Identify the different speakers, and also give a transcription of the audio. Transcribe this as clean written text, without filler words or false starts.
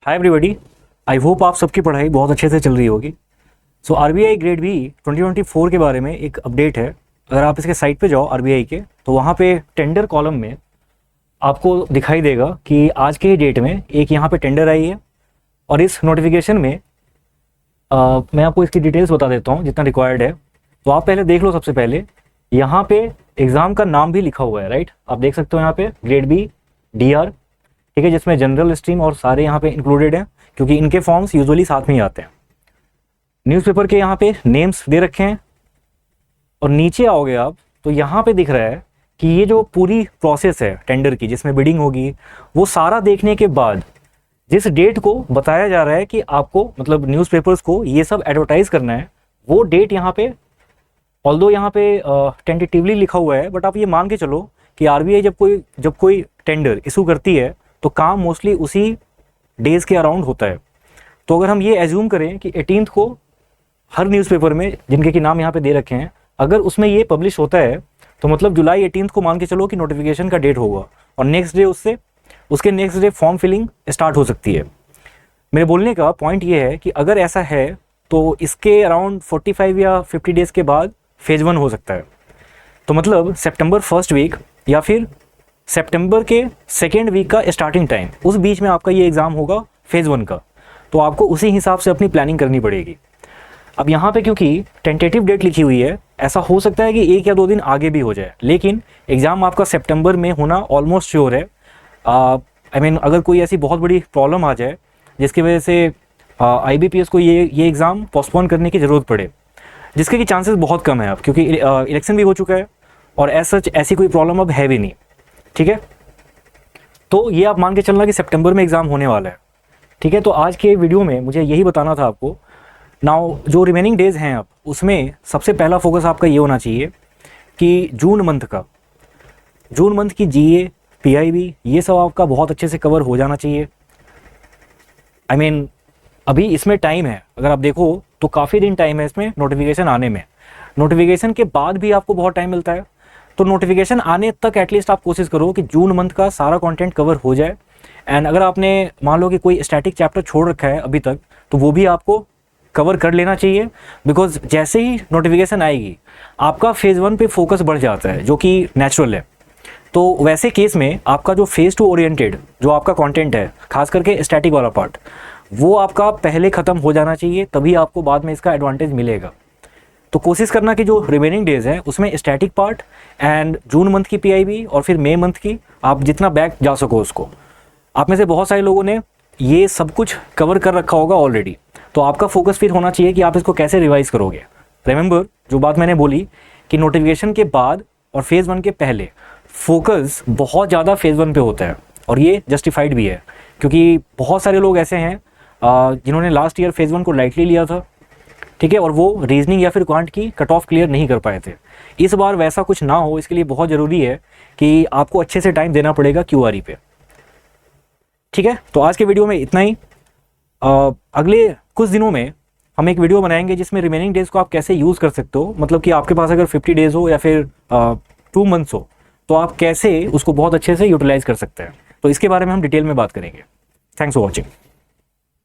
Speaker 1: Hi everybody, I hope आप सबकी पढ़ाई बहुत अच्छे से चल रही होगी। सो आरबीआई ग्रेड बी 2024 के बारे में एक अपडेट है। अगर आप इसके साइट पे जाओ आरबीआई के, तो वहाँ पे टेंडर कॉलम में आपको दिखाई देगा कि आज के डेट में एक यहाँ पे टेंडर आई है। और इस नोटिफिकेशन में मैं आपको इसकी डिटेल्स बता देता हूँ जितना रिक्वायर्ड है। तो आप पहले देख लो। सबसे पहले यहाँ पे एग्ज़ाम का नाम भी लिखा हुआ है, राइट। आप देख सकते हो यहाँ पे ग्रेड बी DR, ठीक है, जिसमें जनरल स्ट्रीम और सारे यहाँ पे इंक्लूडेड हैं, क्योंकि इनके फॉर्म्स यूजुअली साथ में ही आते हैं। न्यूज़पेपर के यहाँ पे नेम्स दे रखे हैं। और नीचे आओगे आप तो यहाँ पे दिख रहा है कि ये जो पूरी प्रोसेस है टेंडर की, जिसमें बिडिंग होगी, वो सारा देखने के बाद जिस डेट को बताया जा रहा है कि आपको मतलब न्यूज़पेपर्स को ये सब एडवर्टाइज करना है, वो डेट यहाँ पे ऑल्दो यहाँ पे टेंटेटिवली लिखा हुआ है, बट आप ये मान के चलो कि आरबीआई जब कोई टेंडर इशू करती है तो काम मोस्टली उसी डेज़ के अराउंड होता है। तो अगर हम ये एज्यूम करें कि 18th को हर न्यूज़पेपर में जिनके कि नाम यहाँ पे दे रखे हैं, अगर उसमें ये पब्लिश होता है तो मतलब जुलाई 18th को मान के चलो कि नोटिफिकेशन का डेट होगा, और नेक्स्ट डे उसके next day form filling start हो सकती है। मेरे बोलने का पॉइंट ये है कि अगर ऐसा है तो इसके अराउंड 45 या 50 डेज़ के बाद फेज़ 1 हो सकता है। तो मतलब सितंबर फर्स्ट वीक या फिर सितंबर के सेकेंड वीक का स्टार्टिंग टाइम, उस बीच में आपका ये एग्ज़ाम होगा फेज़ 1 का। तो आपको उसी हिसाब से अपनी प्लानिंग करनी पड़ेगी। अब यहाँ पे क्योंकि टेंटेटिव डेट लिखी हुई है, ऐसा हो सकता है कि 1 या 2 दिन आगे भी हो जाए, लेकिन एग्ज़ाम आपका सितंबर में होना ऑलमोस्ट श्योर है। अगर कोई ऐसी बहुत बड़ी प्रॉब्लम आ जाए जिसकी वजह से IBPS को ये एग्ज़ाम पोस्टपोन करने की ज़रूरत पड़े, जिसके कि चांसेस बहुत कम है अब, क्योंकि इलेक्शन भी हो चुका है और ऐसी कोई प्रॉब्लम अब है भी नहीं, ठीक है। तो ये आप मान के चलना कि सितंबर में एग्ज़ाम होने वाला है, ठीक है। तो आज के वीडियो में मुझे यही बताना था आपको। नाउ जो रिमेनिंग डेज़ हैं अब, उसमें सबसे पहला फोकस आपका ये होना चाहिए कि जून मंथ की GA PIB ये सब आपका बहुत अच्छे से कवर हो जाना चाहिए। अभी इसमें टाइम है, अगर आप देखो तो काफ़ी दिन टाइम है इसमें नोटिफिकेशन आने में। नोटिफिकेशन के बाद भी आपको बहुत टाइम मिलता है, तो नोटिफिकेशन आने तक एटलीस्ट आप कोशिश करो कि जून मंथ का सारा कंटेंट कवर हो जाए। एंड अगर आपने मान लो कि कोई स्टैटिक चैप्टर छोड़ रखा है अभी तक, तो वो भी आपको कवर कर लेना चाहिए, बिकॉज जैसे ही नोटिफिकेशन आएगी आपका फेज़ 1 पे फोकस बढ़ जाता है, जो कि नेचुरल है। तो वैसे केस में आपका जो फेज़ 2 ओरिएंटेड जो आपका कंटेंट है, खास करके स्टैटिक वाला पार्ट, वो आपका पहले ख़त्म हो जाना चाहिए, तभी आपको बाद में इसका एडवांटेज मिलेगा। तो कोशिश करना कि जो रिमेनिंग डेज़ हैं उसमें static part and June month की PIB और फिर मई मंथ की आप जितना बैक जा सको उसको। आप में से बहुत सारे लोगों ने ये सब कुछ कवर कर रखा होगा ऑलरेडी, तो आपका फोकस फिर होना चाहिए कि आप इसको कैसे रिवाइज करोगे। रिमेंबर जो बात मैंने बोली कि नोटिफिकेशन के बाद और फेज़ 1 के पहले फोकस बहुत ज़्यादा फेज़ 1 पे होता है, और ये जस्टिफाइड भी है, क्योंकि बहुत सारे लोग ऐसे हैं जिन्होंने लास्ट ईयर फेज़ 1 को लाइटली लिया था, ठीक है, और वो रीजनिंग या फिर क्वांट की कट ऑफ क्लियर नहीं कर पाए थे। इस बार वैसा कुछ ना हो, इसके लिए बहुत ज़रूरी है कि आपको अच्छे से टाइम देना पड़ेगा QRE पे, ठीक है। तो आज के वीडियो में इतना ही। अगले कुछ दिनों में हम एक वीडियो बनाएंगे जिसमें रिमेनिंग डेज़ को आप कैसे यूज़ कर सकते हो, मतलब कि आपके पास अगर 50 डेज़ हो या फिर 2 मंथ्स हो, तो आप कैसे उसको बहुत अच्छे से यूटिलाइज़ कर सकते हैं। तो इसके बारे में हम डिटेल में बात करेंगे। Thanks for watching.